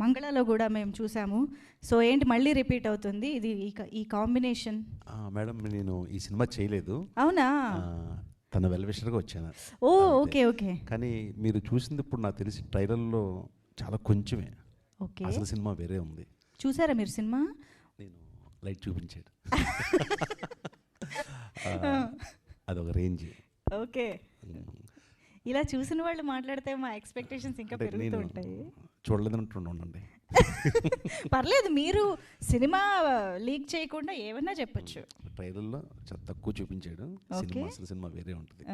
మంగళలో కూడా మేము చూసాము. సో ఏంటి మళ్ళీ రిపీట్ అవుతుంది ఇది ఈ కాంబినేషన్? మేడం నేను ఈ సినిమా చేయలేదు. అవునా? తన వెల్విషర్గా వచ్చాను. ఓ ఓకే ఓకే. కానీ మీరు చూసింది ఇప్పుడు నాకు తెలిసి ట్రైలర్లో చాలా కొంచెమే. ఓకే. అసలు సినిమా వేరే ఉంది. చూసారా మీరు సినిమా? నేను లైట్ చూపించాడు. అదొక రేంజ్. ఓకే. ఇలా చూసిన వాళ్ళు మాట్లాడితే మా ఎక్స్పెక్టేషన్స్ ఇంకా పెరుగుతూ ఉంటాయి. చూడలేదంటుండండి. పర్లేదు, మీరు సినిమా లీక్ చేయకుండా ఏమన్నా చెప్పొచ్చు. ట్రైలర్లో చాలా తక్కువ చూపించాడు. అసలు సినిమా వేరే ఉంటుంది.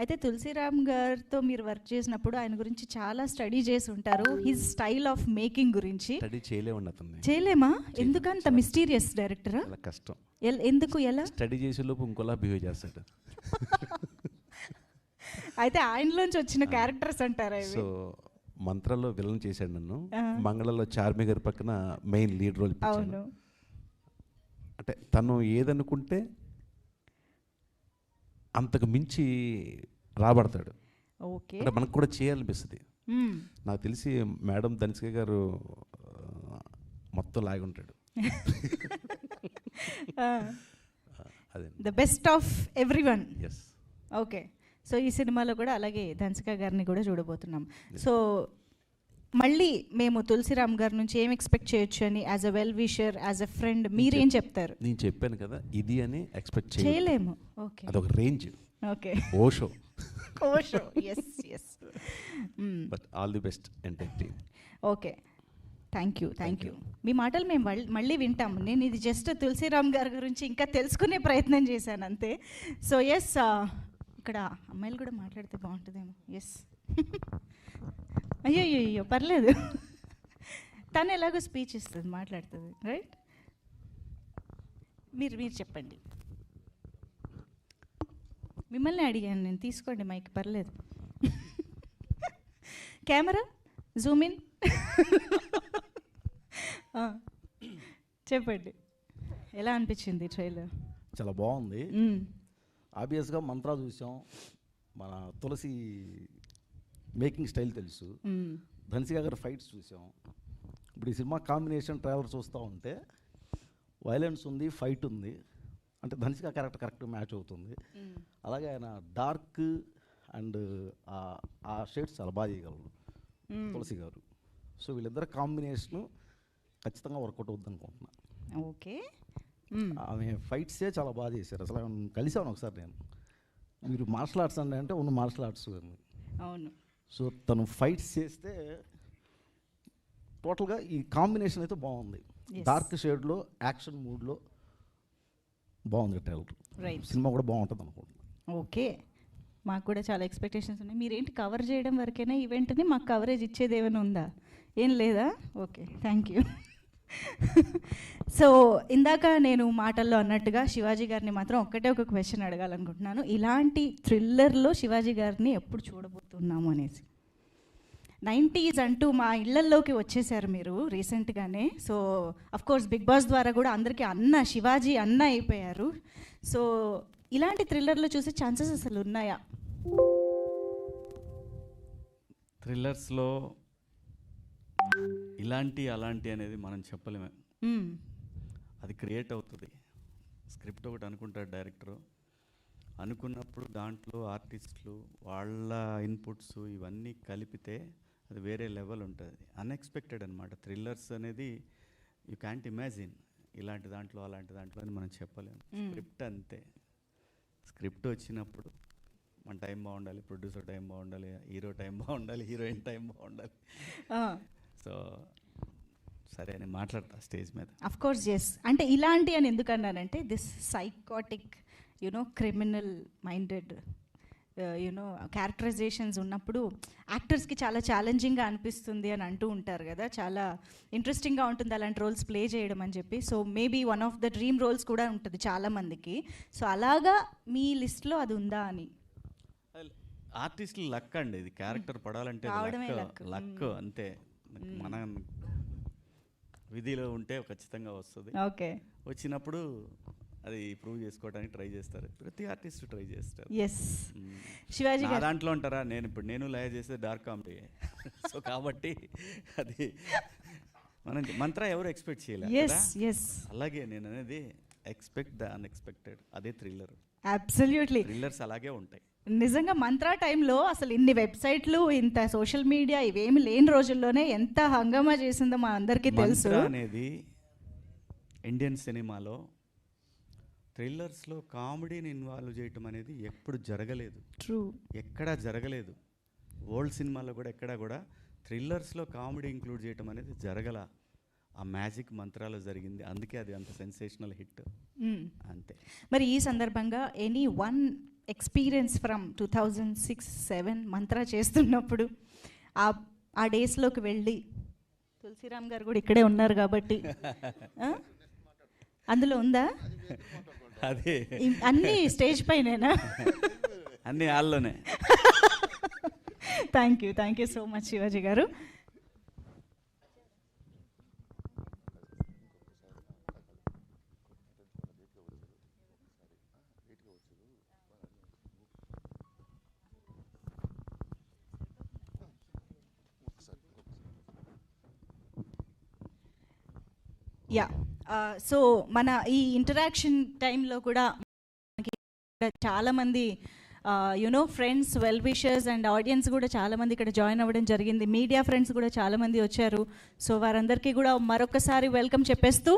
అయితే తులసిరామ్ గారితో మీరు వర్క్ చేసినప్పుడు ఆయన గురించి చాలా స్టడీ చేసి ఉంటారు, హిజ్ స్టైల్ ఆఫ్ మేకింగ్ గురించి. స్టడీ చేయలేమండి అతన్ని. చేయలేమా? ఎందుకంత మిస్టీరియస్ డైరెక్టరా? చాలా కష్టం. ఎందుకు? ఎలా? స్టడీ చేసే లోపు ఇంకోలా బిహేవ్ చేస్తాడు. అయితే ఆయనలోంచి వచ్చిన క్యారెక్టర్స్ అంటారా? సో మంత్రాల్లో విలన్ చేశాడు నన్ను, మంగళలో చార్మి గారి పక్కన మెయిన్ లీడ్ రోల్ ఇచ్చాను. అంటే తను ఏదనుకుంటే అంతకు మించి రాబడతాడు. ఓకే. అంటే మనకు కూడా చేయాలనిపిస్తుంది. నాకు తెలిసి మేడం ధనిష్క గారు మొత్తం లాగి ఉంటాడు. అదే the best of everyone. Yes. Okay. So ఈ సినిమాలో కూడా అలాగే ధనిష్క గారిని కూడా చూడబోతున్నాం. సో మళ్ళీ మేము తులసిరామ్ గారి నుంచి ఏం ఎక్స్పెక్ట్ చేయొచ్చు అని, as a well wisher, as a friend మీరేం చెప్తారు? నేను చెప్పాను కదా, ఇది అని ఎక్స్పెక్ట్ చేయలేము. ఓకే. అదొక రేంజ్. ఓకే. ఓషో. ఓషో. Yes yes. But all the best entire team. Okay. Thank you. మీ మాటలు మేము మళ్ళీ వింటాము. నేను ఇది జస్ట్ తులసిరామ్ గారి గురించి ఇంకా తెలుసుకునే ప్రయత్నం చేశాను అంతే. సో ఎస్, ఇక్కడ అమ్మాయిలు కూడా మాట్లాడితే బాగుంటుందేమో. ఎస్. అయ్యో పర్లేదు, తను ఎలాగో స్పీచ్ ఇస్తుంది, మాట్లాడుతుంది, రైట్? మీరు చెప్పండి. మిమ్మల్ని అడిగాను నేను, తీసుకోండి మైక్, పర్లేదు. Camera Zoom in. చెప్పండి, ఎలా అనిపించింది ట్రైలర్? చాలా బాగుంది. ఆబ్వియస్గా మంత్రా చూసాం, మన తులసి మేకింగ్ స్టైల్ తెలుసు, ధనిష్క గారి ఫైట్స్ చూసాం. ఇప్పుడు ఈ సినిమా కాంబినేషన్ ట్రైలర్ చూస్తూ ఉంటే వైలెన్స్ ఉంది, ఫైట్ ఉంది, అంటే ధనిష్క క్యారెక్టర్ కరెక్ట్ మ్యాచ్ అవుతుంది. అలాగే ఆయన డార్క్ అండ్ ఆ షేడ్స్ చాలా బాగా చేయగలరు తులసి గారు. సో వీళ్ళిద్దరు కాంబినేషను ఖచ్చితంగా వర్కౌట్ అవుద్ది అనుకుంటున్నా. ఓకే. ఆమె ఫైట్సే చాలా బాగా చేశారు. అసలు కలిసాను ఒకసారి నేను, మీరు మార్షల్ ఆర్ట్స్ అంటే ఉన్న మార్షల్ ఆర్ట్స్ అని. అవును. సో తను ఫైట్స్ చేస్తే టోటల్గా ఈ కాంబినేషన్ అయితే బాగుంది. డార్క్ షేడ్లో యాక్షన్ మూడ్లో బాగుంది ట్రైలర్. సినిమా కూడా బాగుంటుంది అనుకుంటున్నాను. ఓకే. మాకు కూడా చాలా ఎక్స్పెక్టేషన్స్ ఉన్నాయి. మీరేంటి కవర్ చేయడం వరకైనా ఈవెంట్ని, మాకు కవరేజ్ ఇచ్చేది ఏమైనా ఉందా? ఏం లేదా? Okay, thank you. సో ఇందాక నేను మాటల్లో అన్నట్టుగా శివాజీ గారిని మాత్రం ఒక్కటే ఒక క్వశ్చన్ అడగాలనుకుంటున్నాను. ఇలాంటి థ్రిల్లర్లో శివాజీ గారిని ఎప్పుడు చూడబోతున్నాము అనేసి. 90s అంటూ మా ఇళ్లల్లోకి వచ్చేసారు మీరు రీసెంట్గానే. సో అఫ్కోర్స్ బిగ్ బాస్ ద్వారా కూడా అందరికీ శివాజీ అన్న అయిపోయారు. సో ఇలాంటి థ్రిల్లర్లో చూసే ఛాన్సెస్ అసలు ఉన్నాయా? థ్రిల్లర్స్లో అలాంటి అనేది మనం చెప్పలేము. అది క్రియేట్ అవుతుంది. స్క్రిప్ట్ ఒకటి అనుకుంటాడు డైరెక్టరు, అనుకున్నప్పుడు దాంట్లో ఆర్టిస్టులు వాళ్ళ ఇన్పుట్స్ ఇవన్నీ కలిపితే అది వేరే లెవెల్ ఉంటుంది. అన్ఎక్స్పెక్టెడ్ అనమాట. థ్రిల్లర్స్ అనేది యూ క్యాంట్ ఇమాజిన్ ఇలాంటి దాంట్లో అలాంటి దాంట్లో అని మనం చెప్పలేము. స్క్రిప్ట్ అంతే. స్క్రిప్ట్ వచ్చినప్పుడు మన టైం బాగుండాలి, ప్రొడ్యూసర్ టైం బాగుండాలి, హీరో టైం బాగుండాలి, హీరోయిన్ టైం బాగుండాలి. సో సరే అని మాట్లాడతా స్టేజ్ మీద. Of course yes. అంటే ఇలాంటి అని ఎందుకు అన్నానంటే this psychotic criminal minded characterisations ఉన్నప్పుడు యాక్టర్స్కి చాలా ఛాలెంజింగ్గా అనిపిస్తుంది అని అంటూ ఉంటారు కదా, చాలా ఇంట్రెస్టింగ్గా ఉంటుంది అలాంటి రోల్స్ ప్లే చేయడం అని చెప్పి. So maybe one of the dream roles కూడా ఉంటుంది చాలామందికి. సో అలాగా మీ లిస్ట్లో అది ఉందా అని? ఆర్టిస్టులు లక్ అండి, ఇది క్యారెక్టర్ పడాలంటే లక్ అంతే. మన విధిలో ఉంటే ఖచ్చితంగా వస్తుంది. ఓకే. వచ్చినప్పుడు అది ప్రూవ్ చేసుకోవడానికి ట్రై చేస్తారు, ప్రతి ఆర్టిస్ట్ ట్రై చేస్తారు. శివాజీ దాంట్లో ఉంటారా? నేను లయ చేస్తే డార్క్ కామెడీ. సో కాబట్టి అది మనం మంత్ర ఎవరు ఎక్స్పెక్ట్ చేయలేదు ఎస్ ఎస్ అలాగే నేను అనేది ఎక్స్పెక్ట్ ద అన్ఎక్స్పెక్టెడ్, అదే థ్రిల్లర్. అబ్సల్యూట్లీ థ్రిల్లర్స్ అలాగే ఉంటాయి. నిజంగా మంత్రా టైంలో అసలు ఇన్ని వెబ్సైట్లు ఇంత సోషల్ మీడియా ఇవేమి లేని రోజుల్లోనే ఎంత హంగామా చేసిందో మా అందరికీ తెలుసు. మంత్ర అనేది ఇండియన్ సినిమాలో థ్రిల్లర్స్లో కామెడీని ఇన్వాల్వ్ చేయటం అనేది ఎప్పుడు జరగలేదు. ట్రూ, ఎక్కడా జరగలేదు. ఓల్డ్ సినిమాలో కూడా ఎక్కడా కూడా థ్రిల్లర్స్లో కామెడీ ఇంక్లూడ్ చేయటం అనేది జరగల. ఆ మ్యాజిక్ మంత్రాలో జరిగింది, అందుకే అది అంత సెన్సేషనల్ హిట్. అంతే. మరి ఈ సందర్భంగా any one experience from 2006-07 mantra చేస్తున్నప్పుడు ఆ డేస్లోకి వెళ్ళి, తులసిరామ్ గారు కూడా ఇక్కడే ఉన్నారు కాబట్టి అందులో ఉందా? అదే అన్నీ స్టేజ్ పైనేనా? అన్నీ హాల్లోనే. Thank you so much Shivaji garu. Yeah, so మన ఈ ఇంటరాక్షన్ టైంలో కూడా చాలామంది you know friends, well wishers and audience కూడా చాలామంది ఇక్కడ జాయిన్ అవ్వడం జరిగింది. మీడియా ఫ్రెండ్స్ కూడా చాలామంది వచ్చారు. సో వారందరికీ కూడా మరొకసారి వెల్కమ్ చెప్పేస్తూ